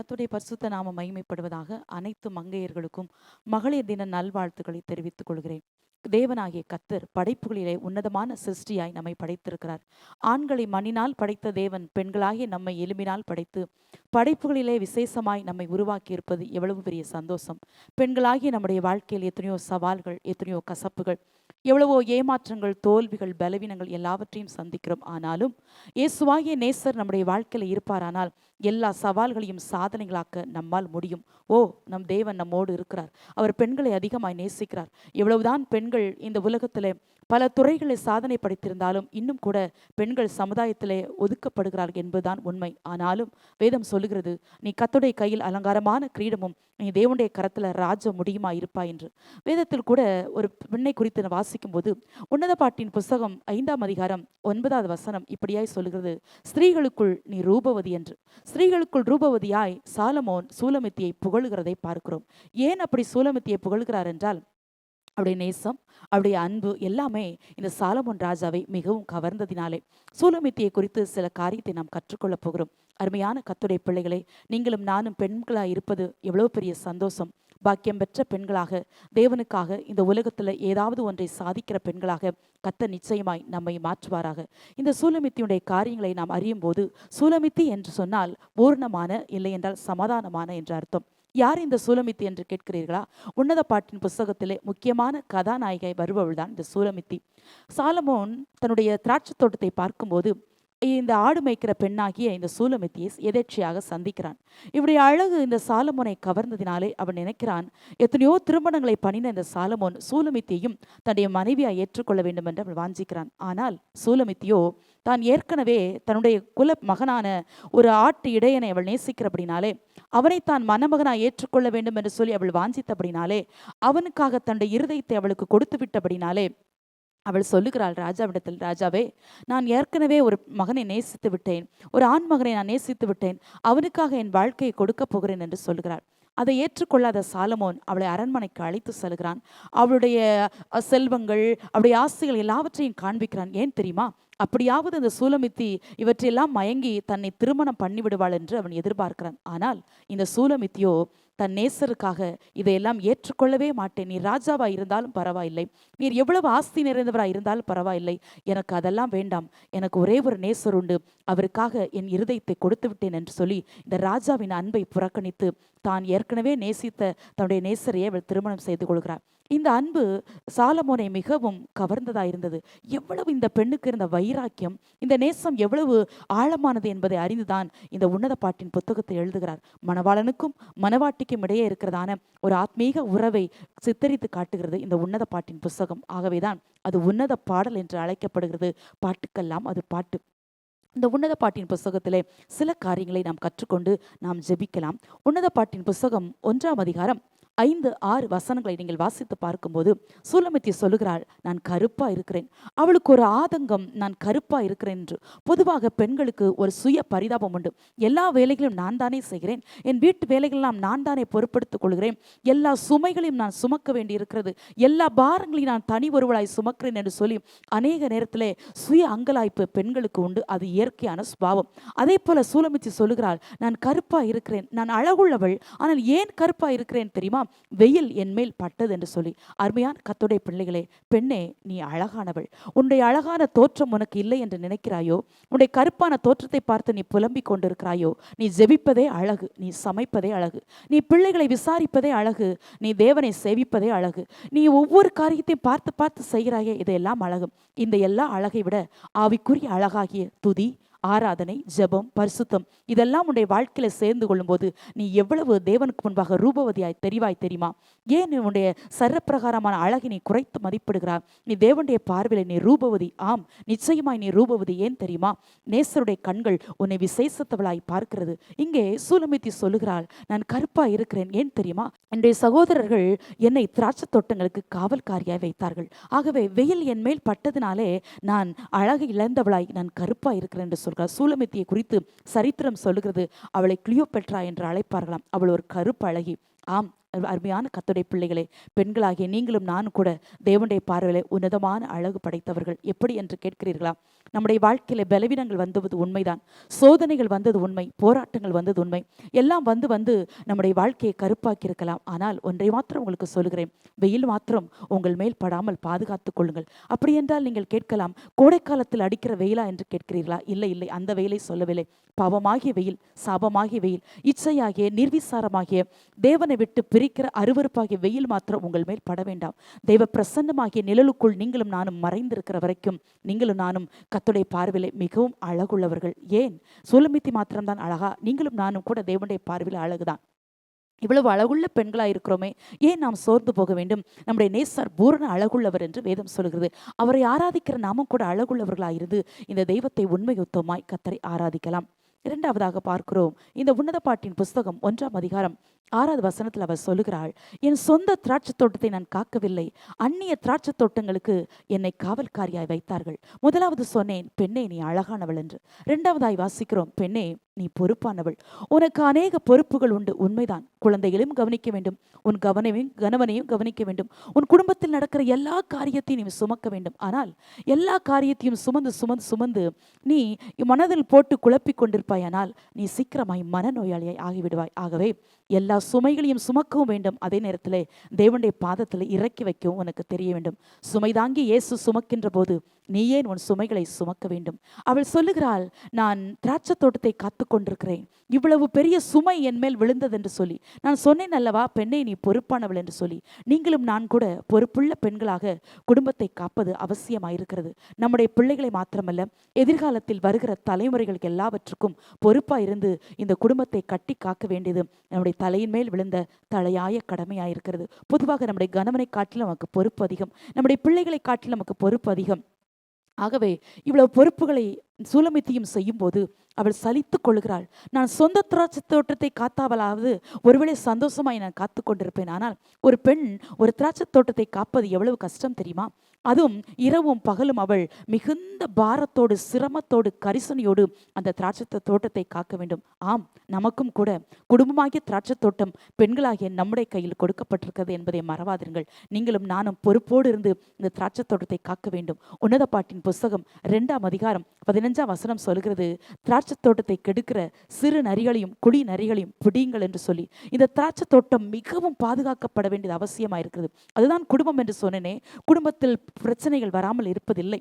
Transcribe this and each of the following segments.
கர்த்தருடைய பரிசுத்த நாமம் மகிமைப்படுவதாக. அனைத்து மங்கையர்களுக்கும் மகளிர் தின நல்வாழ்த்துக்களை தெரிவித்துக் கொள்கிறேன். தேவனாகிய கர்த்தர் படைப்புகளிலே உன்னதமான சிருஷ்டியாய் நம்மை படைத்திருக்கிறார். ஆண்களை மண்ணினால் படைத்த தேவன் பெண்களாகிய நம்மை எலும்பினால் படைத்து படைப்புகளிலே விசேஷமாய் நம்மை உருவாக்கி இருப்பது எவ்வளவு பெரிய சந்தோஷம். பெண்களாகிய நம்முடைய வாழ்க்கையில் எத்தனையோ சவால்கள், எத்தனையோ கசப்புகள், எவ்வளவோ ஏமாற்றங்கள், தோல்விகள், பலவீனங்கள் எல்லாவற்றையும் சந்திக்கிறோம். ஆனாலும் இயேசுவாகிய நேசர் நம்முடைய வாழ்க்கையில் இருப்பாரானால் எல்லா சவால்களையும் சாதனைகளாக்க நம்மால் முடியும். ஓ, நம் தேவன் நம்மோடு இருக்கிறார். அவர் பெண்களை அதிகமாய் நேசிக்கிறார். எவ்வளவுதான் பெண்கள் இந்த உலகத்திலே பல துறைகளில் சாதனை படைத்திருந்தாலும் இன்னும் கூட பெண்கள் சமுதாயத்திலே ஒதுக்கப்படுகிறார்கள் என்பதுதான் உண்மை. ஆனாலும் வேதம் சொல்லுகிறது, நீ கர்த்தருடைய கையில் அலங்காரமான கிரீடமும் நீ தேவனுடைய கரத்துல ராஜ முடியுமா இருப்பாய் என்று. வேதத்தில் கூட ஒரு பெண்ணை குறித்து வாசிக்கும் போது உன்னத பாட்டின் புஸ்தகம் 5ஆம் அதிகாரம் 9வது வசனம் இப்படியாய் சொல்லுகிறது, ஸ்திரீகளுக்குள் நீ ரூபவதி என்று. ஸ்திரீகளுக்குள் ரூபவதியாய் சாலமோன் சூலமித்தியை புகழுகிறதை பார்க்கிறோம். ஏன் அப்படி சூலமித்தியை புகழ்கிறார் என்றால், அவருடைய நேசம், அவருடைய அன்பு எல்லாமே இந்த சாலமோன் ராஜாவை மிகவும் கவர்ந்ததினாலே. சூலமித்தியை குறித்து சில காரியத்தை நாம் கற்றுக்கொள்ளப் போகிறோம். அருமையான கர்த்தருடைய பிள்ளைகளை, நீங்களும் நானும் பெண்களாக இருப்பது எவ்வளவு பெரிய சந்தோஷம். பாக்கியம் பெற்ற பெண்களாக, தேவனுக்காக இந்த உலகத்துல ஏதாவது ஒன்றை சாதிக்கிற பெண்களாக கர்த்தர் நிச்சயமாய் நம்மை மாற்றுவாராக. இந்த சூலமித்தியுடைய காரியங்களை நாம் அறியும் போது, சூலமித்தி என்று சொன்னால் பூர்ணமான, இல்லை என்றால் சமாதானமான என்று அர்த்தம். யார் இந்த சூலமித்தி என்று கேட்கிறீர்களா? உன்னத பாட்டின் புஸ்தகத்திலே முக்கியமான கதாநாயகை வருபவள் தான் இந்த சூலமித்தி. சாலமோன் தன்னுடைய திராட்சை தோட்டத்தை பார்க்கும்போது இந்த ஆடு மேய்க்கிற பெண்ணாகிய இந்த சூலமித்தியை எதேச்சையாக சந்திக்கிறான். இவருடைய அழகு இந்த சாலமோனை கவர்ந்ததினாலே அவன் நினைக்கிறான், எத்தனையோ திருமணங்களை பண்ணின இந்த சாலமோன் சூலமித்தியையும் தன்னுடைய மனைவியாய் ஏற்றுக்கொள்ள வேண்டும் என்று அவள் வாஞ்சிக்கிறான். ஆனால் சூலமித்தியோ தான் ஏற்கனவே தன்னுடைய குல மகனான ஒரு ஆட்டு இடையனை அவள் நேசிக்கிறபடினாலே, அவனை தான் மணமகனாய் ஏற்றுக்கொள்ள வேண்டும் என்று சொல்லி அவள் வாஞ்சித்தபடினாலே, அவனுக்காக தன்னுடைய இருதயத்தை அவளுக்கு கொடுத்து விட்டபடினாலே அவள் சொல்லுகிறாள் ராஜாவிடத்தில், ராஜாவே, நான் ஏற்கனவே ஒரு மகனை நேசித்து விட்டேன், ஒரு ஆண் மகனை நான் நேசித்து விட்டேன், அவனுக்காக என் வாழ்க்கையை கொடுக்க போகிறேன் என்று சொல்கிறாள். அதை ஏற்றுக்கொள்ளாத சாலமோன் அவளை அரண்மனைக்கு அழைத்து செல்கிறான். அவளுடைய செல்வங்கள், அவளுடைய ஆசைகள் எல்லாவற்றையும் காண்பிக்கிறான். ஏன் தெரியுமா? அப்படியாவது அந்த சூலமித்தி இவற்றையெல்லாம் மயங்கி தன்னை திருமணம் பண்ணிவிடுவாள் என்று அவன் எதிர்பார்க்கிறான். ஆனால் இந்த சூலமித்தியோ தன் நேசருக்காக இதையெல்லாம் ஏற்றுக்கொள்ளவே மாட்டேன். நீர் ராஜாவாய் இருந்தாலும் பரவாயில்லை, நீர் எவ்வளவு ஆஸ்தி நிறைந்தவராய் இருந்தாலும் பரவாயில்லை, எனக்கு அதெல்லாம் வேண்டாம், எனக்கு ஒரே ஒரு நேசர் உண்டு, அவருக்காக என் இருதயத்தை கொடுத்து விட்டேன் என்று சொல்லி இந்த ராஜாவின் அன்பை புறக்கணித்து தான் ஏற்கனவே நேசித்த தன்னுடைய நேசரையே அவள் திருமணம் செய்து கொள்கிறார். இந்த அன்பு சாலமோனை மிகவும் கவர்ந்ததாயிருந்தது. எவ்வளவு இந்த பெண்ணுக்கு இருந்த வைராக்கியம், இந்த நேசம் எவ்வளவு ஆழமானது என்பதை அறிந்துதான் இந்த உன்னத பாட்டின் புத்தகத்தை எழுதுகிறார். மணவாளனுக்கும் மணவாட்டிக்கும் இடையே இருக்கிறதான ஒரு ஆத்மீக உறவை சித்தரித்து காட்டுகிறது இந்த உன்னத பாட்டின் புஸ்தகம். ஆகவேதான் அது உன்னத பாடல் என்று அழைக்கப்படுகிறது. பாட்டுக்கெல்லாம் அது பாட்டு. இந்த உன்னத பாட்டின் புஸ்தகத்திலே சில காரியங்களை நாம் கற்றுக்கொண்டு நாம் ஜெபிக்கலாம். உன்னத பாட்டின் புஸ்தகம் 1ஆம் அதிகாரம் 5-6 வசனங்களை நீங்கள் வாசித்து பார்க்கும்போது சூலமித்தி சொல்லுகிறாள், நான் கருப்பா இருக்கிறேன். அவளுக்கு ஒரு ஆதங்கம், நான் கருப்பா இருக்கிறேன் என்று. பொதுவாக பெண்களுக்கு ஒரு சுய பரிதாபம் உண்டு. எல்லா வேலைகளையும் நான் தானே செய்கிறேன், என் வீட்டு வேலைகளெல்லாம் நான் தானே பொறுப்படுத்திக் கொள்கிறேன், எல்லா சுமைகளையும் நான் சுமக்க வேண்டி இருக்கிறது, எல்லா பாரங்களையும் நான் தனி ஒருவளாய் சுமக்கிறேன் என்று சொல்லி அநேக நேரத்திலே சுய அங்கலாய்ப்பு பெண்களுக்கு உண்டு. அது இயற்கையான சுபாவம். அதே போல சூலமித்தி சொல்லுகிறாள், நான் கருப்பா இருக்கிறேன், நான் அழகுள்ளவள், ஆனால் ஏன் கருப்பா இருக்கிறேன் தெரியுமா? வெயில் என் மேல் பட்டது என்று சொல்லி. அருமையான கர்த்தருடைய பிள்ளைகளே, பெண்ணே, நீ அழகானவள். உன்னுடைய அழகான தோற்றம் உனக்கு இல்லை என்று நினைக்கிறாயோ? உன்னுடைய கருப்பான தோற்றத்தை பார்த்து நீ புலம்பிக் கொண்டிருக்கிறாயோ? நீ ஜெபிப்பதே அழகு, நீ சமைப்பதே அழகு, நீ பிள்ளைகளை விசாரிப்பதே அழகு, நீ தேவனை சேவிப்பதே அழகு, நீ ஒவ்வொரு காரியத்தையும் பார்த்து பார்த்து செய்கிறாயே, இதையெல்லாம் அழகு. இந்த எல்லா அழகை விட ஆவிக்குரிய அழகாகிய துதி, ஆராதனை, ஜெபம், பரிசுத்தம் இதெல்லாம் உன்னுடைய வாழ்க்கையில சேர்ந்து கொள்ளும்போது நீ எவ்வளவு தேவனுக்கு முன்பாக ரூபவதியாய் தெரிவாய் தெரியுமா? ஏன் உன்னுடைய சரப்பிரகாரமான அழகை நீ குறைத்து மதிப்பிடுகிறாய்? நீ தேவனுடைய பார்வையில நீ ரூபவதி. ஆம், நிச்சயமாய் நீ ரூபவதி. ஏன் தெரியுமா? நேசருடைய கண்கள் உன்னை விசேஷத்தவளாய் பார்க்கிறது. இங்கே சூலமித்தி சொல்லுகிறாள், நான் கருப்பா இருக்கிறேன். ஏன் தெரியுமா? என்னுடைய சகோதரர்கள் என்னை திராட்சை தோட்டங்களுக்கு காவல்காரியாய் வைத்தார்கள். ஆகவே வெயில் என் மேல் பட்டதினாலே நான் அழகு இழந்தவளாய் நான் கருப்பா இருக்கிறேன் என்று சொல்கிறார். சூலமித்தியை குறித்து சரித்திரம் சொல்லுகிறது, அவளை கிளியோபெட்ரா என்று அழைப்பார்களாம். அவள் ஒரு கருப்பு அழகி. ஆம், அருமையான கர்த்தருடைய பிள்ளைகளே, பெண்களாகிய நீங்களும் நானும் கூட தேவனுடைய பார்வையிலே உன்னதமான அழகு படைத்தவர்கள். எப்படி என்று கேட்கிறீர்களா? நம்முடைய வாழ்க்கையில பலவீனங்கள் வந்தது உண்மைதான், சோதனைகள் வந்தது உண்மை, போராட்டங்கள் வந்தது உண்மை, எல்லாம் வந்து வந்து நம்முடைய வாழ்க்கையை கருப்பாக்கி இருக்கலாம். ஆனால் ஒன்றை மாத்திரம் உங்களுக்கு சொல்லுகிறேன், வெயில் மாத்திரம் உங்கள் மேல் படாமல் பாதுகாத்துக் கொள்ளுங்கள். அப்படி என்றால் நீங்கள் கேட்கலாம், கோடைக்காலத்தில் அடிக்கிற வெயிலா என்று கேட்கிறீர்களா? இல்லை இல்லை, அந்த வெயிலை சொல்லவில்லை. பாவமாகிய வெயில், சாபமாகிய வெயில், இச்சையாகிய நிர்விசாரமாகிய தேவனை விட்டு பிரிக்கிற அருவருப்பாகிய வெயில் மாத்திரம் உங்கள் மேல் பட வேண்டாம். தெய்வ பிரசன்னமாகிய நிழலுக்குள் நீங்களும் நானும் மறைந்திருக்கிற வரைக்கும் நீங்களும் நானும் கர்த்தருடைய பார்வையிலே மிகவும் அழகுள்ளவர்கள். ஏன் சுலமித்தி மாத்திரம்தான் அழகா? நீங்களும் நானும் கூட தேவனுடைய பார்வையில் அழகுதான். இவ்வளவு அழகுள்ள பெண்களாக இருக்கிறோமே, ஏன் நாம் சோர்ந்து போக வேண்டும்? நம்முடைய நேசர் பூரண அழகுள்ளவர் என்று வேதம் சொல்கிறது. அவரை ஆராதிக்கிற நாமும் கூட அழகுள்ளவர்களாயிருந்து இந்த தெய்வத்தை உண்மையுத்தமாய் கர்த்தரை ஆராதிக்கலாம். இரண்டாவதாக பார்க்கிறோம், இந்த உன்னத பாட்டின் புஸ்தகம் 1ஆம் அதிகாரம் 6வது வசனத்தில் அவர் சொல்லுகிறாள், என் சொந்த திராட்சை தோட்டத்தை நான் காக்கவில்லை, அந்நிய திராட்சை தோட்டங்களுக்கு என்னை காவல்காரியாய் வைத்தார்கள். முதலாவது சொன்னேன், பெண்ணே நீ அழகானவள் என்று. இரண்டாவதாய் வாசிக்கிறோம், பெண்ணே நீ பொறுப்பானவள். உனக்கு அநேக பொறுப்புகள் உண்டு, உண்மைதான். குழந்தைகளையும் கவனிக்க வேண்டும், உன் கணவனையும் கவனிக்க வேண்டும், உன் குடும்பத்தில் நடக்கிற எல்லா காரியத்தையும் நீ சுமக்க வேண்டும். ஆனால் எல்லா காரியத்தையும் சுமந்து சுமந்து சுமந்து நீ மனதில் போட்டு குழப்பிக் கொண்டிருப்பாயானால் நீ சீக்கிரமாய் மனநோயாளியாய் ஆகிவிடுவாய். ஆகவே எல்லா சுமைகளையும் சுமக்கவும் வேண்டும், அதே நேரத்தில் தேவனுடைய பாதத்தில் இறக்கி வைக்கவும் உனக்கு தெரிய வேண்டும். சுமைதாங்கி இயேசு சுமக்கின்ற போது நீ ஏன் உன் சுமைகளை சுமக்க வேண்டும்? அவள் சொல்லுகிறாள், நான் திராட்சை தோட்டத்தை காத்து கொண்டிருக்கிறேன், இவ்வளவு பெரிய சுமை என் மேல் விழுந்தது என்று சொல்லி நான் சொன்னேன் அல்லவா, பெண்ணை நீ பொறுப்பானவள் என்று சொல்லி. நீங்களும் நான் கூட பொறுப்புள்ள பெண்களாக குடும்பத்தை காப்பது அவசியமாயிருக்கிறது. நம்முடைய பிள்ளைகளை மாத்திரமல்ல, எதிர்காலத்தில் வருகிற தலைமுறைகளுக்கு எல்லாவற்றுக்கும் பொறுப்பாக இருந்து இந்த குடும்பத்தை கட்டி காக்க வேண்டியது நம்முடைய தலையின் மேல் விழுந்த தலையாய கடமையாயிருக்கிறது. பொதுவாக நம்முடைய கணவனை காட்டிலும் நமக்கு பொறுப்பு அதிகம், நம்முடைய பிள்ளைகளை காட்டிலும் நமக்கு பொறுப்பு அதிகம். ஆகவே இவ்வளவு பொறுப்புகளை சூலமித்தியும் செய்யும் போது அவள் சலித்து கொள்கிறாள். நான் சொந்த திராட்சை தோட்டத்தை காத்தாவலாவது ஒருவேளை சந்தோஷமாய் நான் காத்து கொண்டிருப்பேன். ஆனால் ஒரு பெண் ஒரு திராட்சை தோட்டத்தை காப்பது எவ்வளவு கஷ்டம் தெரியுமா? அதுவும் இரவும் பகலும் அவள் மிகுந்த பாரத்தோடு சிரமத்தோடு கரிசனையோடு அந்த திராட்சை தோட்டத்தை காக்க வேண்டும். ஆம், நமக்கும் கூட குடும்பமாகிய திராட்சை தோட்டம் பெண்களாகிய நம்முடைய கையில் கொடுக்கப்பட்டிருக்கிறது என்பதை மறவாதிருங்கள். நீங்களும் நானும் பொறுப்போடு இருந்து இந்த திராட்சை தோட்டத்தை காக்க வேண்டும். உன்னத பாட்டின் புஸ்தகம் 2ஆம் அதிகாரம் 15ஆம் வசனம் சொல்கிறது, திராட்சை தோட்டத்தை கெடுக்கிற சிறு நரிகளையும் குழி நரிகளையும் பிடியுங்கள் என்று சொல்லி. இந்த திராட்சை தோட்டம் மிகவும் பாதுகாக்கப்பட வேண்டியது அவசியமாயிருக்கிறது. அதுதான் குடும்பம் என்று சொன்னேனே. குடும்பத்தில் பிரச்சனைகள் வராமல் இருப்பதில்லை,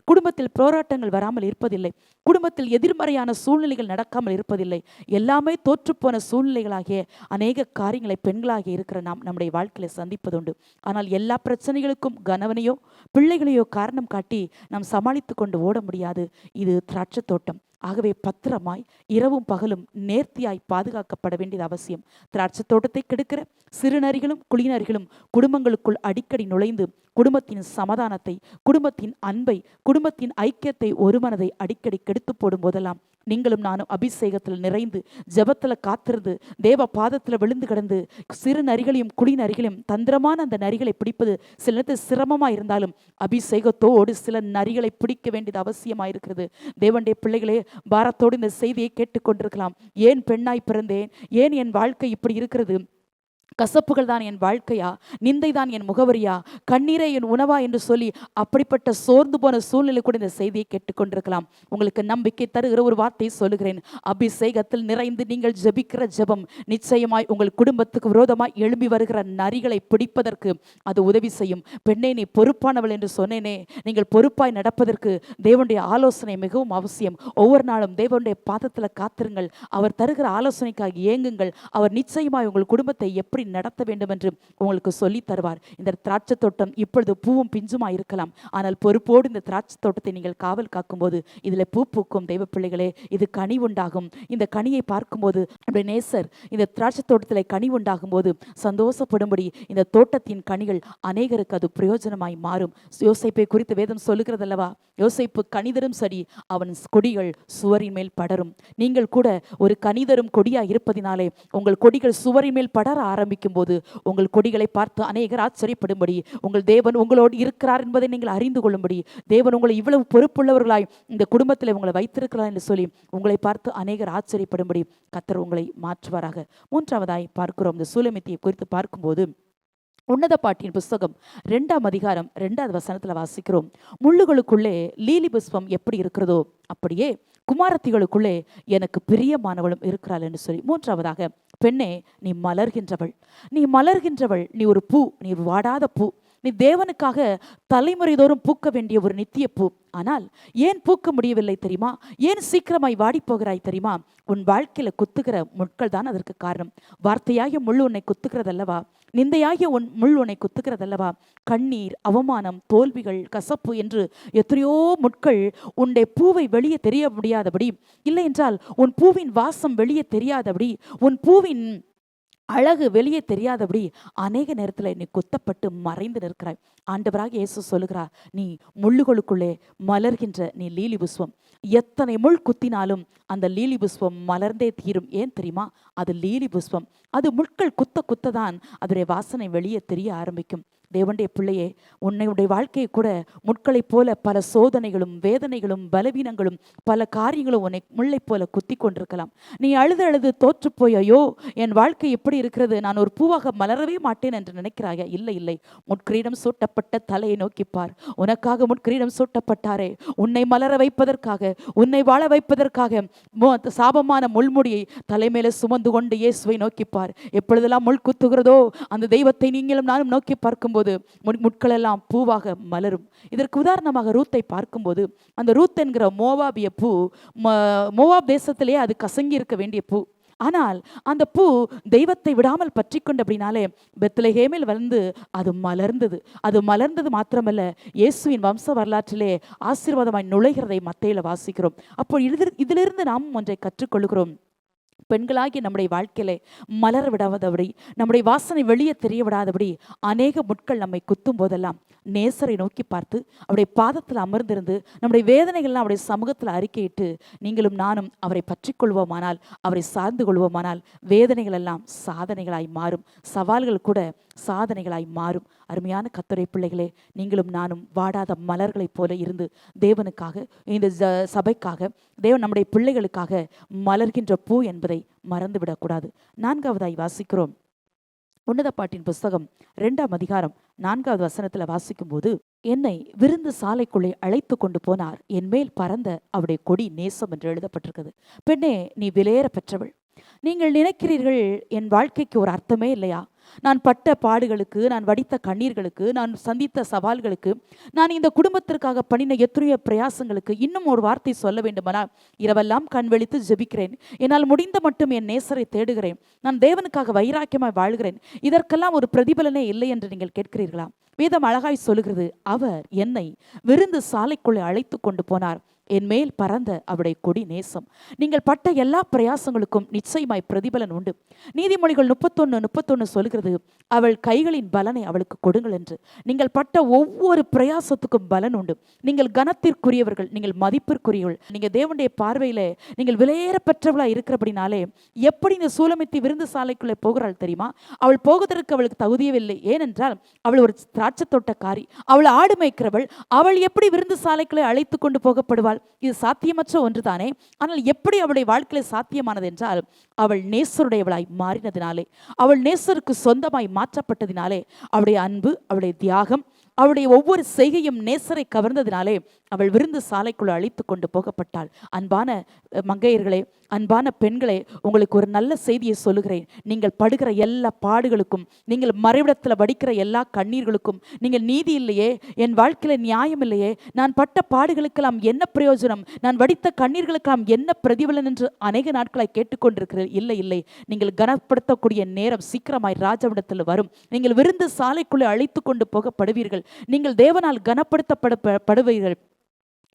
குடும்பத்தில் போராட்டங்கள் வராமல் இருப்பதில்லை, குடும்பத்தில் எதிர்மறையான சூழ்நிலைகள் நடக்காமல் இருப்பதில்லை. எல்லாமே தோற்றுப்போன சூழ்நிலைகளாகிய அநேக காரியங்களை பெண்களாகிய இருக்கிற நாம் நம்முடைய வாழ்க்கையில சந்திப்பதுண்டு. ஆனால் எல்லா பிரச்சனைகளுக்கும் கணவனையோ பிள்ளைகளையோ காரணம் காட்டி நாம் சமாளித்து கொண்டு ஓட முடியாது. இது திராட்சை தோட்டம். ஆகவே பத்திரமாய் இரவும் பகலும் நேர்த்தியாய் பாதுகாக்கப்பட வேண்டியது அவசியம். திராட்சை தோட்டத்தை கெடுக்கிற சிறுநரிகளும் குளிநரிகளும் குடும்பங்களுக்குள் அடிக்கடி நுழைந்து குடும்பத்தின் சமாதானத்தை, குடும்பத்தின் அன்பை, குடும்பத்தின் ஐக்கியத்தை, ஒரு மனதை அடிக்கடி கெடுத்து போடும் போதெல்லாம் நீங்களும் நானும் அபிஷேகத்தில் நிறைந்து ஜெபத்தில் காத்திருந்து தேவ பாதத்தில் விழுந்து கிடந்து சிறு நரிகளையும் குழி நரிகளையும் தந்திரமான அந்த நரிகளை பிடிப்பது சில நேரத்தில் சிரமமாக இருந்தாலும் அபிஷேகத்தோடு சில நரிகளை பிடிக்க வேண்டியது அவசியமாயிருக்கிறது. தேவனுடைய பிள்ளைகளே, பாரத்தோடு இந்த செய்தியை கேட்டுக்கொண்டிருக்கலாம். ஏன் பெண்ணாய் பிறந்தேன்? ஏன் என் வாழ்க்கை இப்படி இருக்கிறது? கசப்புகள் தான் என் வாழ்க்கையா? நிந்தை தான் என் முகவரியா? கண்ணீரே என் உணவா என்று சொல்லி அப்படிப்பட்ட சோர்ந்து போன சூழ்நிலை கூட இந்த செய்தியை கேட்டுக்கொண்டிருக்கலாம். உங்களுக்கு நம்பிக்கை தருகிற ஒரு வார்த்தையை சொல்லுகிறேன். அபிஷேகத்தில் நிறைந்து நீங்கள் ஜெபிக்கிற ஜெபம் நிச்சயமாய் உங்கள் குடும்பத்துக்கு விரோதமாய் எழும்பி வருகிற நரிகளை பிடிப்பதற்கு அது உதவி செய்யும். பெண்ணே நீ பொறுப்பானவள் என்று சொன்னேனே, நீங்கள் பொறுப்பாய் நடப்பதற்கு தேவனுடைய ஆலோசனை மிகவும் அவசியம். ஒவ்வொரு நாளும் தேவனுடைய பாதத்தில் காத்திருங்கள். அவர் தருகிற ஆலோசனைக்காக ஏங்குங்கள். அவர் நிச்சயமாய் உங்கள் குடும்பத்தை எப்படி நடத்த வேண்டும் என்று உங்களுக்கு சொல்லி தருவார். இந்த திராட்சை தோட்டம் இப்பொழுது பூவும் பிஞ்சுமா இருக்கலாம், ஆனால் பொறுப்போடு இந்த திராட்சை தோட்டத்தை நீங்கள் காவல் காக்கும் போது இதில் பூ பூக்கும். தெய்வ பிள்ளைகளே, இது கனி உண்டாகும். இந்த கனியை பார்க்கும்போது நம்முடைய நேசர் இந்த திராட்சை தோட்டத்தில் கனி உண்டாகும் போது சந்தோஷப்படும்படி இந்த தோட்டத்தின் கனிகள் அநேகருக்கு அது பிரயோஜனமாய் மாறும். யோசேப்பை குறித்து வேதம் சொல்லுகிறது அல்லவா, யோசேப்பு கனிதரும் சரி, அவன் கொடிகள் சுவரின் மேல் படரும். நீங்கள் கூட ஒரு கனிதரும் கொடியா இருப்பதினாலே உங்கள் கொடிகள் சுவரின் மேல் படர ஆரம்பிக்கும். ஆரம்பிக்கும் போது உங்கள் கொடிகளை பார்த்து அநேகர் ஆச்சரியப்படும்படி, உங்கள் தேவன் உங்களோடு இருக்கிறார் என்பதை நீங்கள் அறிந்து கொள்ளும்படி, தேவன் உங்களை இவ்வளவு பொறுப்புள்ளவர்களாய் இந்த குடும்பத்தில் உங்களை வைத்திருக்கிறார் என்று சொல்லி உங்களை பார்த்து அநேகர் ஆச்சரியப்படும்படி கர்த்தர் உங்களை மாற்றுவாராக. மூன்றாவதாய் பார்க்கிறோம், இந்த சூலமித்தியை குறித்து பார்க்கும்போது உன்னத பாட்டின் புஸ்தகம் 2ஆம் அதிகாரம் 2வது வசனத்துல வாசிக்கிறோம், முள்ளுகளுக்குள்ளே லீலி புஷ்பம் எப்படி இருக்கிறதோ அப்படியே குமாரத்திகளுக்குள்ளே எனக்கு பிரியமானவளும் இருக்கிறாள் என்று சொல்லி. மூன்றாவதாக, பெண்ணே நீ மலர்கின்றவள், நீ மலர்கின்றவள், நீ ஒரு பூ, நீ வாடாத பூ, நீ தேவனுக்காக தலைமுறை தோறும் பூக்க வேண்டிய ஒரு நித்திய பூ. ஆனால் ஏன் பூக்க முடியவில்லை தெரியுமா? ஏன் சீக்கிரமாய் வாடி போகிறாய் தெரியுமா? உன் வாழ்க்கையில குத்துகிற முட்கள் தான் அதற்கு காரணம். வார்த்தையாகிய முள் உன்னை குத்துகிறதல்லவா? நிந்தையாகிய உன் முள் உன்னை குத்துகிறதல்லவா? கண்ணீர், அவமானம், தோல்விகள், கசப்பு என்று எத்தனையோ முட்கள் உன்னுடைய பூவை வெளியே தெரிய முடியாதபடி, இல்லை என்றால் உன் பூவின் வாசம் வெளியே தெரியாதபடி, உன் பூவின் அழகு வெளியே தெரியாதபடி அநேக நேரத்தில் நீ குத்தப்பட்டு மறைந்து நிற்கிறாய். ஆண்டவராக இயேசு சொல்லுகிறார், நீ முள்ளுகளுக்குள்ளே மலர்கின்ற நீ லீலி புஷ்பம். எத்தனை முள் குத்தினாலும் அந்த லீலி புஷ்பம் மலர்ந்தே தீரும். ஏன் தெரியுமா? அது லீலி புஷ்பம். அது முட்கள் குத்த குத்ததான் அதனுடைய வாசனை வெளியே தெரிய ஆரம்பிக்கும். தேவனுடைய பிள்ளையே, உன்னுடைய வாழ்க்கையை கூட முட்களைப் போல பல சோதனைகளும் வேதனைகளும் பலவீனங்களும் பல காரியங்களும் உன்னை முள்ளை போல குத்தி கொண்டிருக்கலாம். நீ அழுது அழுது தோற்று போய், ஐயோ என் வாழ்க்கை எப்படி இருக்கிறது, நான் ஒரு பூவாக மலரவே மாட்டேன் என்று நினைக்கிறாயா? இல்லை இல்லை, முட்கிரீடம் சூட்டப்பட்ட தலையை நோக்கிப்பார். உனக்காக முட்கிரீடம் சூட்டப்பட்டாரே, உன்னை மலர வைப்பதற்காக, உன்னை வாழ வைப்பதற்காக சாபமான முள்முடியை தலைமையில சுமந்து கொண்டு இயேசுவை நோக்கிப்பார். எப்பொழுதெல்லாம் முள் குத்துகிறதோ அந்த தெய்வத்தை நீங்களும் நானும் நோக்கி பார்க்கும்போது முட்களெல்லாம் பூவாக மலரும். இதற்கு உதாரணமாக ரூத்தை பார்க்கும்போது, அந்த ரூத் என்கிற மோவாபிய பூ, மோவாப் தேசத்திலே அது கசங்கி இருக்க வேண்டிய பூ. ஆனால் அந்த பூ தெய்வத்தை விடாமல் பற்றி கொண்டபடினாலே பெத்லகேமில் வந்து அது மலர்ந்தது. அது மலர்ந்தது மாத்திரமல்ல, இயேசுவின் வம்ச வரலாற்றிலே ஆசீர்வாதமாய் நுழைகிறதை மத்தேயுல வாசிக்கிறோம். அப்போ இதிலிருந்து நாம் ஒன்றை கற்றுக்கொள்கிறோம். பெண்களாகி நம்முடைய வாழ்க்கையில மலர விடாதபடி, நம்முடைய வாசனை வெளியே தெரிய விடாதபடி அநேக முட்கள் நம்மை குத்தும் போதெல்லாம் நேசரை நோக்கி பார்த்து அவருடைய பாதத்தில் அமர்ந்திருந்து நம்முடைய வேதனைகள்லாம் அவருடைய சமூகத்தில் அறிக்கையிட்டு நீங்களும் நானும் அவரை பற்றி கொள்வோமானால், அவரை சார்ந்து கொள்வோமானால் வேதனைகள் எல்லாம் சாதனைகளாய் மாறும், சவால்கள் கூட சாதனைகளாய் மாறும். அருமையான கர்த்தருடைய பிள்ளைகளே, நீங்களும் நானும் வாடாத மலர்களைப் போல இருந்து தேவனுக்காக, இந்த சபைக்காக, தேவன் நம்முடைய பிள்ளைகளுக்காக மலர்கின்ற பூ என்பதை மறந்துவிடக்கூடாது. 4ஆவதாய் வாசிக்கிறோம், உன்னத பாட்டின் புஸ்தகம் 2ஆம் அதிகாரம் 4வது வசனத்துல வாசிக்கும் போது, என்னை விருந்து சாலைக்குள்ளே அழைத்து கொண்டு போனார், என் மேல் பறந்த அவருடைய கொடி நேசம் என்று எழுதப்பட்டிருக்கிறது. பெண்ணே நீ விலையேற பெற்றவள். நீங்கள் நினைக்கிறீர்கள் என் வாழ்க்கைக்கு ஒரு அர்த்தமே இல்லையா? நான் பட்ட பாடுகளுக்கு, நான் வடித்த கண்ணீர்களுக்கு, நான் சந்தித்த சவால்களுக்கு, நான் இந்த குடும்பத்திற்காக பண்ணின எத்தனையோ பிரயாசங்களுக்கு இன்னும் ஒரு வார்த்தை சொல்ல வேண்டுமானால், இரவெல்லாம் கண் விழித்து ஜெபிக்கிறேன், என்னால் முடிந்த மட்டும் என் நேசரை தேடுகிறேன், நான் தேவனுக்காக வைராக்கியமாய் வாழ்கிறேன், இதற்கெல்லாம் ஒரு பிரதிபலனே இல்லை என்று நீங்கள் கேட்கிறீர்களா? வேதம் அழகாய் சொல்லுகிறது, அவர் என்னை விருந்து சாலைக்குள்ளே அழைத்து கொண்டு போனார், என் மேல் பறந்த அவருடைய கொடி நேசம். நீங்கள் பட்ட எல்லா பிரயாசங்களுக்கும் நிச்சயமாய் பிரதிபலன் உண்டு. நீதிமொழிகள் 31:31 சொல்கிறது, அவள் கைகளின் பலனை அவளுக்கு கொடுங்கள் என்று. நீங்கள் பட்ட ஒவ்வொரு பிரயாசத்துக்கும் பலன் உண்டு. நீங்கள் கனத்திற்குரியவர்கள், நீங்கள் மதிப்பிற்குரியவர்கள், நீங்க தேவனுடைய பார்வையில நீங்கள் விலையேற பெற்றவளா இருக்கிறபடினாலே எப்படி இந்த சூலமித்தி விருந்து சாலைக்குள்ளே போகிறாள் தெரியுமா? அவள் போவதற்கு அவளுக்கு தகுதியவில்லை. ஏனென்றால் அவள் ஒரு திராட்சை தோட்டக்காரி, அவள் ஆடு மேய்க்கிறவள். அவள் எப்படி விருந்து சாலைக்குள்ளே அழைத்து கொண்டு போகப்படுவாள்? இது சாத்தியமற்ற ஒன்றுதானே. ஆனால் எப்படி அவளுடைய வாழ்க்கையில சாத்தியமானது என்றால், அவள் நேசருடையவளாய் மாறினதினாலே, அவள் நேசருக்கு சொந்தமாய் மாற்றப்பட்டதினாலே, அவளுடைய அன்பு, அவளுடைய தியாகம், அவளுடைய ஒவ்வொரு செய்கையும் நேசரை கவர்ந்ததினாலே அவள் விருந்து சாலைக்குள் அழைத்து கொண்டு போகப்பட்டாள். அன்பான மங்கையர்களே, அன்பான பெண்களே, உங்களுக்கு ஒரு நல்ல செய்தியை சொல்லுகிறேன். நீங்கள் படுகிற எல்லா பாடுகளுக்கும், நீங்கள் மறைவிடத்தில் வடிக்கிற எல்லா கண்ணீர்களுக்கும், நீங்கள் நீதி இல்லையே, என் வாழ்க்கையில நியாயம் இல்லையே, நான் பட்ட பாடுகளுக்கெல்லாம் என்ன பிரயோஜனம், நான் வடித்த கண்ணீர்களுக்கெல்லாம் என்ன பிரதிபலன் என்று அநேக நாட்களாய் கேட்டுக்கொண்டிருக்கிறேன். இல்லை இல்லை, நீங்கள் கனப்படுத்தக்கூடிய நேரம் சீக்கிரமாய் ராஜாவிடத்தில் வரும். நீங்கள் விருந்து சாலைக்குள்ளே அழைத்து கொண்டு போகப்படுவீர்கள். நீங்கள் தேவனால் கனப்படுத்தப்படுவீர்கள்.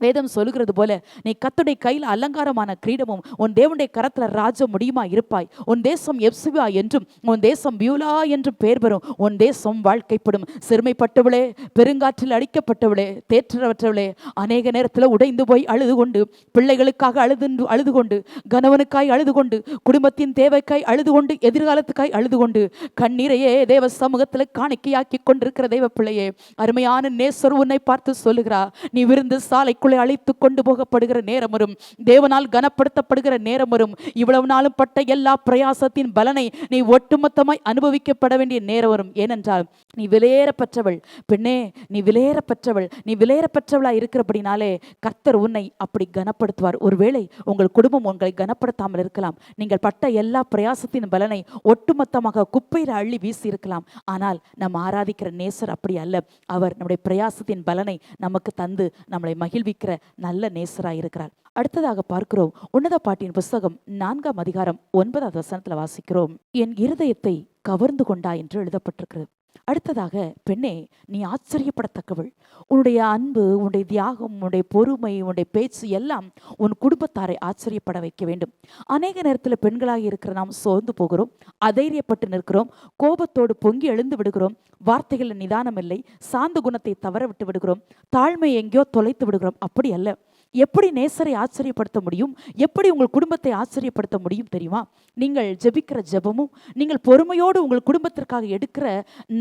வேதம் சொல்லுகிறது போல, நீ கர்த்தருடைய கையில் அலங்காரமான கிரீடமும் உன் தேவனுடைய கரத்துல ராஜ முடியுமா இருப்பாய். உன் தேசம் எப்சிபா என்றும் உன் தேசம் பியூலா என்றும் பெயர் பெறும். உன் தேசம் வாழ்க்கைப்படும். சிறுமைப்பட்டவளே, பெருங்காற்றில் அடிக்கப்பட்டவளே, தேற்றவற்றவளே, அநேக நேரத்தில் உடைந்து போய் அழுது கொண்டு, பிள்ளைகளுக்காக அழுது கொண்டு, கணவனுக்காய் அழுது கொண்டு, குடும்பத்தின் தேவைக்காய் அழுது கொண்டு, எதிர்காலத்துக்காய் அழுது கொண்டு, கண்ணீரையே தேவ சமூகத்தில் காணிக்கையாக்கி கொண்டிருக்கிற தேவ பிள்ளையே, அருமையான நேசர் உன்னை பார்த்து சொல்லுகிறா, நீ விருந்து சாலைக்குள்ளே அழைத்து கொண்டு போகப்படுகிற நேரம் வரும். தேவனால் கனப்படுத்தப்படுகிற நேரம் வரும். இவ்வளவு நாளும் பட்ட எல்லா பிரயாசத்தின் பலனை நீ ஒட்டுமொத்தமாய் அனுபவிக்கப்பட வேண்டிய நேரம் வரும். ஏனென்றால் நீ விலையேறப்பட்டவள் பெண்ணே, நீ விலையேறப்பட்டவள். நீ விலையேறப்பட்டவளா இருக்கிறபடினாலே கர்த்தர் உன்னை அப்படி கனப்படுத்துவார். ஒருவேளை உங்கள் குடும்பம் உங்களை கனப்படுத்தாமல் இருக்கலாம். நீங்கள் பட்ட எல்லா பிரயாசத்தின் பலனை ஒட்டுமொத்தமாக குப்பையில் அள்ளி வீசி இருக்கலாம். ஆனால் நம்ம ஆராதிக்கிற நேசர் அப்படி அல்ல. அவர் நம்முடைய பிரயாசத்தின் பலனை நமக்கு தந்து நம்மளை மகிழ்விக்கிற நல்ல நேசராய் இருக்கிறார். அடுத்ததாக பார்க்கிறோம், உன்னத பாட்டின் புஸ்தகம் 4ஆம் அதிகாரம் 9வது வசனத்துல வாசிக்கிறோம், என் இருதயத்தை கவர்ந்து கொண்டா என்று எழுதப்பட்டிருக்கிறது. அடுத்ததாக, பெண்ணே, நீ ஆச்சரியப்படத்தக்கவள். உன்னுடைய அன்பு, உன்னுடைய தியாகம், உன்னுடைய பொறுமை, உன்னுடைய பேச்சு எல்லாம் உன் குடும்பத்தாரை ஆச்சரியப்பட வைக்க வேண்டும். அநேக நேரத்தில் பெண்களாக இருக்கிற நாம் சோர்ந்து போகிறோம், அதைரியப்பட்டு நிற்கிறோம், கோபத்தோடு பொங்கி எழுந்து விடுகிறோம், வார்த்தைகளில் நிதானம் இல்லை, சாந்த குணத்தை தவற விட்டு விடுகிறோம், தாழ்மை எங்கேயோ தொலைத்து விடுகிறோம். அப்படி அல்ல. எப்படி நேசரை ஆச்சரியப்படுத்த முடியும், எப்படி உங்கள் குடும்பத்தை ஆச்சரியப்படுத்த முடியும் தெரியுமா? நீங்கள் ஜெபிக்கிற ஜெபமும், நீங்கள் பொறுமையோடு உங்கள் குடும்பத்திற்காக எடுக்கிற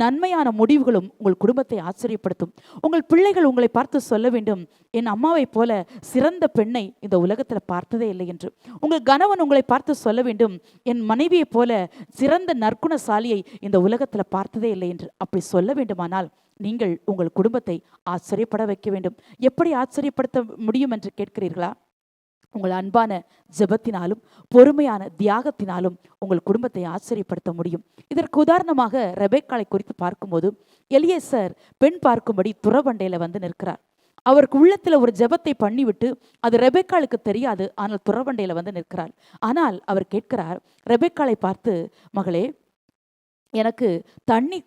நன்மையான முடிவுகளும் உங்கள் குடும்பத்தை ஆச்சரியப்படுத்தும். உங்கள் பிள்ளைகள் உங்களை பார்த்து சொல்ல வேண்டும், என் அம்மாவை போல சிறந்த பெண்ணை இந்த உலகத்தில் பார்த்ததே இல்லை என்று. உங்கள் கணவன் உங்களை பார்த்து சொல்ல வேண்டும், என் மனைவியை போல சிறந்த நற்குணசாலியை இந்த உலகத்தில் பார்த்ததே இல்லை என்று. அப்படி சொல்ல வேண்டுமானால் நீங்கள் உங்கள் குடும்பத்தை ஆச்சரியப்பட வைக்க வேண்டும். எப்படி ஆச்சரியப்படுத்த முடியும் என்று கேட்கிறீர்களா? உங்கள் அன்பான ஜெபத்தினாலும் பொறுமையான தியாகத்தினாலும் உங்கள் குடும்பத்தை ஆச்சரியப்படுத்த முடியும். இதற்கு உதாரணமாக ரெபெக்காளை குறித்து பார்க்கும்போது, எலியேசர் பெண் பார்க்கும்படி துறவண்டையில வந்து நிற்கிறார். அவருக்கு உள்ளத்துல ஒரு ஜெபத்தை பண்ணிவிட்டு, அது ரெபெக்காளுக்கு தெரியாது, ஆனால் துறவண்டையில வந்து நிற்கிறார். ஆனால் அவர் கேட்கிறார், ரெபெக்காளை பார்த்து, மகளே, எனக்கு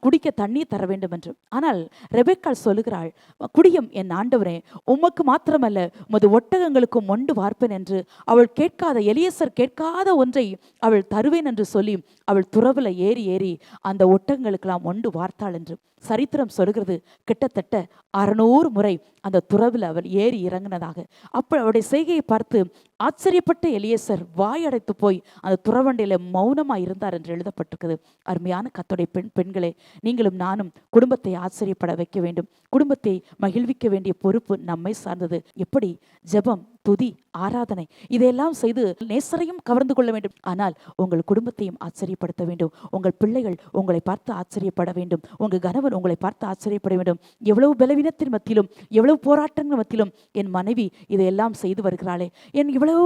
குடிக்க தண்ணீர் தர வேண்டும் என்று. ஆனால் ரெபெக்காள் சொல்லுகிறாள், குடியும் என் ஆண்டவரே, உமக்கு மாத்திரமல்ல உமது ஒட்டகங்களுக்கும் மொண்டு வார்ப்பேன் என்று. அவள் கேட்காத, எலியேசர் கேட்காத ஒன்றை அவள் தருவேன் என்று சொல்லி அவள் துறவுல ஏறி ஏறி அந்த ஒட்டகங்களுக்கெல்லாம் மொண்டு வார்த்தாள் என்று சரித்திரம் சொல்கிறது. கிட்டத்தட்ட 600 முறை அந்த துறவில் அவள் ஏறி இறங்கினதாக. அப்போ அவருடைய செய்கையை பார்த்து ஆச்சரியப்பட்ட எலியேசர் வாயடைத்து போய் அந்த துறவண்டையில மௌனமாக இருந்தார் என்று எழுதப்பட்டிருக்குது. அருமையான கர்த்தருடைய பெண்களே, நீங்களும் நானும் குடும்பத்தை ஆச்சரியப்பட வைக்க வேண்டும். குடும்பத்தை மகிழ்விக்க வேண்டிய பொறுப்பு நம்மை சார்ந்தது. எப்படி? ஜெபம், துதி, ஆராதனை, இதையெல்லாம் செய்து நேசரையும் கவர்ந்து கொள்ள வேண்டும். ஆனால் உங்கள் குடும்பத்தையும் ஆச்சரியப்படுத்த வேண்டும். உங்கள் பிள்ளைகள் உங்களை பார்த்து ஆச்சரியப்பட வேண்டும். உங்கள் கணவன் உங்களை பார்த்து ஆச்சரியப்பட வேண்டும். எவ்வளவு பலவீனத்தின் மத்தியிலும், எவ்வளவு போராட்டங்கள் மத்தியிலும் என் மனைவி இதையெல்லாம் செய்து வருகிறாளே, என் இவ்வளவு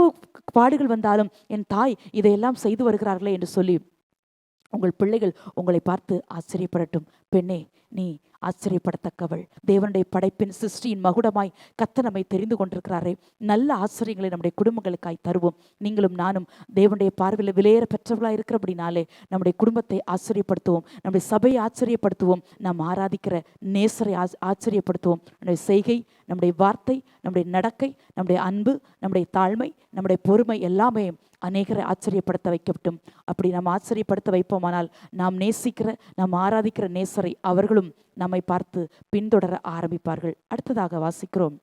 பாடுகள் வந்தாலும் என் தாய் இதையெல்லாம் செய்து வருகிறார்களே என்று சொல்லி உங்கள் பிள்ளைகள் உங்களை பார்த்து ஆச்சரியப்படட்டும். பெண்ணே, நீ ஆச்சரியப்படத்தக்கவள். தேவனுடைய படைப்பின் சிருஷ்டியின் மகுடமாய் கர்த்தர் நம்மை தெரிந்து கொண்டிருக்கிறாரே. நல்ல ஆச்சரியங்களை நம்முடைய குடும்பங்களுக்காய் தருவோம். நீங்களும் நானும் தேவனுடைய பார்வையில் விலையேற பெற்றவர்களாக இருக்கிறபடினாலே நம்முடைய குடும்பத்தை ஆச்சரியப்படுத்துவோம், நம்முடைய சபையை ஆச்சரியப்படுத்துவோம், நாம் ஆராதிக்கிற நேசரை ஆச்சரியப்படுத்துவோம். நம்முடைய செய்கை, நம்முடைய வார்த்தை, நம்முடைய நடக்கை, நம்முடைய அன்பு, நம்முடைய தாழ்மை, நம்முடைய பொறுமை எல்லாமே அநேகரை ஆச்சரியப்படுத்த வைக்கட்டும். அப்படி நாம் ஆச்சரியப்படுத்த வைப்போமானால் நாம் நேசிக்கிற, நாம் ஆராதிக்கிற நேசரை அவர்களும் நம்மை பார்த்து பின்தொடர ஆரம்பிப்பார்கள். அடுத்ததாக வாசிக்கிறோம்,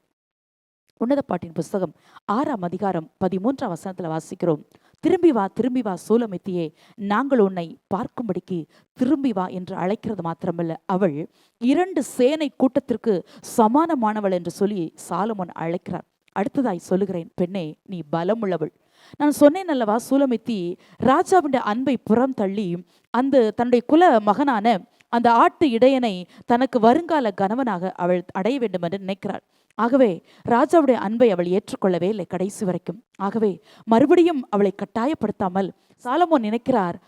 உன்னத பாட்டின் புஸ்தகம் 6ஆம் அதிகாரம் 13ஆம் வசனத்துல வாசிக்கிறோம், திரும்பி வா, திரும்பி வா சூலமித்தியே, நாங்கள் உன்னை பார்க்கும்படிக்கு திரும்பி வா என்று அழைக்கிறது மாத்திரமல்ல, அவள் 2 சேனை கூட்டத்திற்கு சமானமானவள் என்று சொல்லி சாலமோன் அழைக்கிறார். அடுத்ததாய் சொல்லுகிறேன், பெண்ணே, நீ பலமுள்ளவள். நான் சொன்னேன் அல்லவா, சூலமித்தி ராஜாவுடைய அன்பை புறம் தள்ளி அந்த தன்னுடைய குல மகனான அந்த ஆட்டு இடையனை தனக்கு வருங்கால கணவனாக அவள் அடைய வேண்டும் என்று நினைக்கிறாள். ஆகவே ராஜாவுடைய அன்பை அவள் ஏற்றுக்கொள்ளவே இல்லை கடைசி வரைக்கும். ஆகவே மறுபடியும் அவளை கட்டாயப்படுத்தாமல் சாலமோன் நினைக்கிறார்,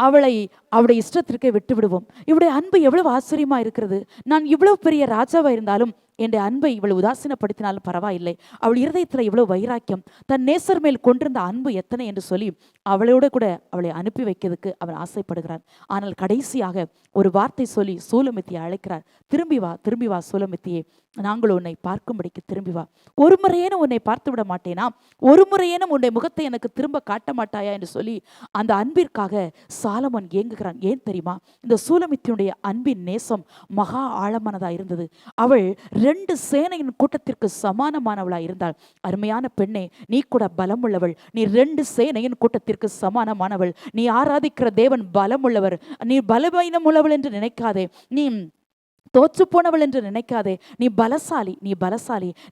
அவளுடைய இஷ்டத்திற்கே விட்டு விடுவோம். இவளுடைய அன்பு எவ்வளவு ஆச்சரியமா இருக்கிறது. நான் இவ்வளவு பெரிய ராஜாவா இருந்தாலும் என் அன்பை இவள் உதாசீனப்படுத்தினாலும் பரவாயில்லை, அவள் இருதயத்தில் இவ்வளவு வைராக்கியம், தன் நேசர் மேல் கொண்டிருந்த அன்பு எத்தனை என்று சொல்லி அவளோட கூட அவளை அனுப்பி வைக்கிறதுக்கு அவர் ஆசைப்படுகிறார். ஆனால் கடைசியாக ஒரு வார்த்தை சொல்லி சூலமித்தியை அழைக்கிறார். திரும்பி வா சூலமித்தியே, நாங்கள் உன்னை பார்க்கும்படிக்கு திரும்பி வா. ஒரு முறையேனும் உன்னை பார்த்து விட மாட்டேனா? ஒரு முறையேனும் உன்னை முகத்தை எனக்கு திரும்ப காட்ட மாட்டாயா என்று சொல்லி அந்த அன்பிற்காக சாலமோன் ஏங்குகிறான். ஏன் தெரியுமா? இந்த சூலமித்தியுடைய அன்பின் நேசம் மகா ஆழமானதா இருந்தது. அவள் 2 சேனையின் கூட்டத்திற்கு சமானமானவளா இருந்தாள். அருமையான பெண்ணே, நீ கூட பலம் உள்ளவள். நீ 2 சேனையின் கூட்டத்திற்கு சமானமானவள். நீ ஆராதிக்கிற தேவன் பலம் உள்ளவர். நீ பலவீனம் உள்ளவள் என்று நினைக்காதே. நீ தோற்று போனவள் என்று நினைக்காதே. நீ பலசாலி.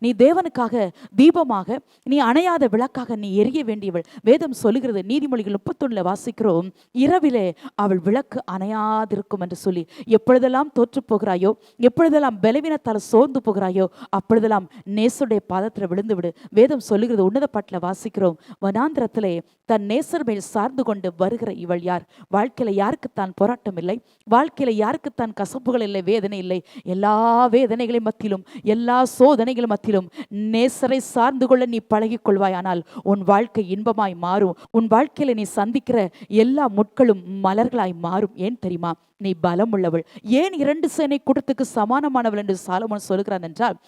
நீ தேவனுக்காக தீபமாக, நீ அணையாத விளக்காக நீ எரிய வேண்டியவள். வேதம் சொல்லுகிறது, நீதிமொழிகள் 31 வாசிக்கிறோம், இரவிலே அவள் விளக்கு அணையாதிருக்கும் என்று சொல்லி. எப்பொழுதெல்லாம் தோற்று போகிறாயோ, எப்பொழுதெல்லாம் பலவீனத்தால் சோர்ந்து போகிறாயோ, அப்பொழுதெல்லாம் நேசருடைய பாதத்தில் விழுந்து விடு. வேதம் சொல்லுகிறது, உன்னத பாட்டில் வாசிக்கிறோம், வனாந்திரத்திலே தன் நேசர் மேல் சார்ந்து கொண்டு வருகிற இவள் யார்? வாழ்க்கையில யாருக்குத்தான் போராட்டம் இல்லை? வாழ்க்கையில யாருக்குத்தான் கசப்புகள் இல்லை, வேதனை இல்லை? எல்லா வேதனைகளின் மத்தியிலும், எல்லா சோதனைகள் மத்தியிலும் நேசரை சார்ந்து கொள்ள நீ பழகிக் கொள்வாயானால் உன் வாழ்க்கை இன்பமாய் மாறும். உன் வாழ்க்கையில நீ சந்திக்கிற எல்லா முட்களும் மலர்களாய் மாறும். ஏன் தெரியுமா? நீ பலம் உள்ளவள். ஏன் 2 சேனை கூட்டத்துக்கு சமானமானவள் என்று சாலமோன் சொல்கிறான் என்றால்,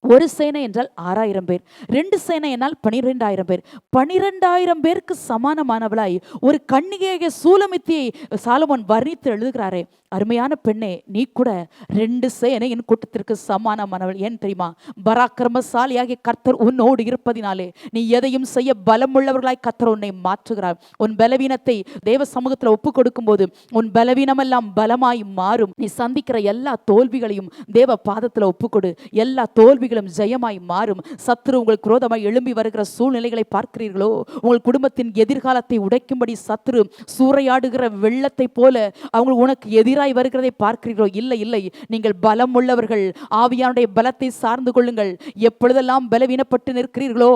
ஒரு சேனை என்றால் 6000 பேர், 2 சேனை என்றால் 12,000 பேர். 12,000 பேருக்கு சமானமானவளாய் ஒரு கன்னிகையை சூலமித்தியை சாலமோன் வர்ணித்து எழுதுகிறாரே. அருமையான பெண்ணே, நீ கூட 2 சேனையின் கூட்டத்திற்கு சமானமானவள். ஏன் தெரியுமா? பராக்கிரமசாலியாகிய கர்த்தர் உன்னோடு இருப்பதினாலே நீ எதையும் செய்ய பலம் உள்ளவர்களாய் கர்த்தர் உன்னை மாற்றுகிறார். உன் பலவீனத்தை தேவ சமூகத்தில் ஒப்பு கொடுக்கும் போது உன் பலவீனமெல்லாம் பலமாய் மாறும். நீ சந்திக்கிற எல்லா தோல்விகளையும் தேவ பாதத்தில் ஒப்புக்கொடு. எல்லா தோல்விகளும் ஜெயமாய் மாறும். சத்துரு உங்களுக்கு விரோதமாய் எழும்பி வருகிற சூழ்நிலைகளை பார்க்கிறீர்களோ? உங்கள் குடும்பத்தின் எதிர்காலத்தை உடைக்கும்படி சத்துரு சூறையாடுகிற வெள்ளத்தை போல அவங்க உனக்கு எதிராக வருகிறதை பார்க்கிறீர்களோ? இல்லை, நீங்கள் பலம் உள்ளவர்கள். ஆவியானுடைய பலத்தை சார்ந்து கொள்ளுங்கள். எப்பொழுதெல்லாம் பலவீனப்பட்டு நிற்கிறீர்களோ,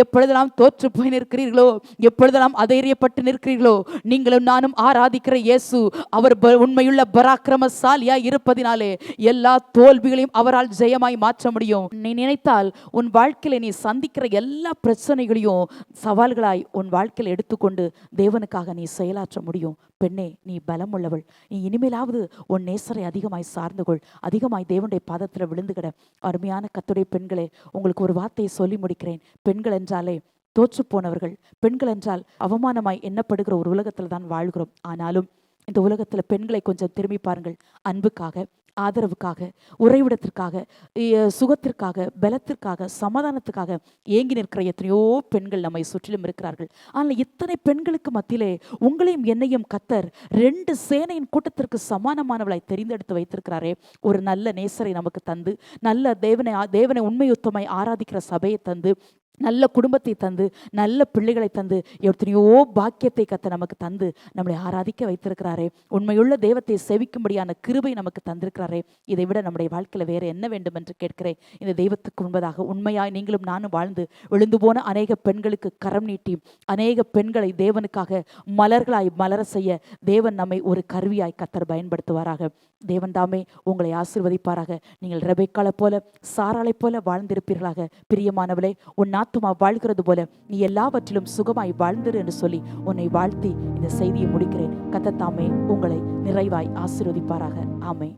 எப்பொழுதெல்லாம் தோற்று போய் நிற்கிறீர்களோ, எப்பொழுதெல்லாம் அதைரியப்பட்டு நிற்கிறீர்களோ, நீங்களும் நானும் ஆராதிக்கிற இயேசு அவர் உண்மையுள்ள பராக்கிரமசாலியா இருப்பதினாலே எல்லா தோல்விகளையும் அவரால் ஜெயமாய் மாற்ற முடியும். நீ நினைத்தால் உன் வாழ்க்கையில நீ சந்திக்கிற எல்லா பிரச்சனைகளையும் சவால்களாய் உன் வாழ்க்கையில் எடுத்துக்கொண்டு தேவனுக்காக நீ செயலாற்ற முடியும். பெண்ணே, நீ பலம் உள்ளவள். நீ இனிமேலாவது உன் நேசரை அதிகமாய் சார்ந்து கொள். அதிகமாய் தேவனுடைய பாதத்தில் விழுந்துகிட. அருமையான கர்த்தருடைய பெண்களே, உங்களுக்கு ஒரு வார்த்தையை சொல்லி முடிக்கிறேன். பெண்கள் என்றாலே தோற்று போனவர்கள். பெண்கள் என்றால் அவமானமாய் எண்ணப்படுகிற ஒரு உலகத்தில் தான் வாழ்கிறோம். ஆனாலும் இந்த உலகத்தில் பெண்களை கொஞ்சம் திரும்பி பாருங்கள். அன்புக்காக, ஆதரவுக்காக, உறைவிடத்திற்காக, சுகத்திற்காக, பலத்திற்காக, சமாதானத்துக்காக ஏங்கி நிற்கிற எத்தனையோ பெண்கள் நம்மை சுற்றிலும் இருக்கிறார்கள். ஆனால் இத்தனை பெண்களுக்கு மத்தியிலே உங்களையும் என்னையும் கர்த்தர் 2 சேனையின் கூட்டத்திற்கு சமானமானவளாய் தெரிந்தெடுத்து வைத்திருக்கிறாரே. ஒரு நல்ல நேசரை நமக்கு தந்து, நல்ல தேவனை உண்மையுத்தமாய் ஆராதிக்கிற சபையை தந்து, நல்ல குடும்பத்தை தந்து, நல்ல பிள்ளைகளை தந்து, எத்தனையோ பாக்கியத்தை கர்த்தர் நமக்கு தந்து நம்மளை ஆராதிக்க வைத்திருக்கிறாரே. உண்மையுள்ள தெய்வத்தை செவிக்கும்படியான கிருபை நமக்கு தந்திருக்கிறாரே. இதை விட நம்முடைய வாழ்க்கையில வேற என்ன வேண்டும் என்று கேட்கிறேன். இந்த தெய்வத்துக்கு முன்பதாக உண்மையாய் நீங்களும் நானும் வாழ்ந்து விழுந்து போன அநேக பெண்களுக்கு கரம் நீட்டி அநேக பெண்களை தேவனுக்காக மலர்களாய் மலர செய்ய தேவன் நம்மை ஒரு கருவியாய் கர்த்தர் பயன்படுத்துவாராக. தேவன் தாமே உங்களை ஆசீர்வதிப்பாராக. நீங்கள் ரெபெக்காளை போல, சாராளை போல வாழ்ந்திருப்பீர்களாக. பிரியமானவளே, உன் ஆத்துமா வாழ்கிறது போல நீ எல்லாவற்றிலும் சுகமாய் வாழ்ந்திரு என்று சொல்லி உன்னை வாழ்த்தி இந்த செய்தியை முடிக்கிறேன். கர்த்தர் தாமே உங்களை நிறைவாய் ஆசீர்வதிப்பாராக. ஆமென்.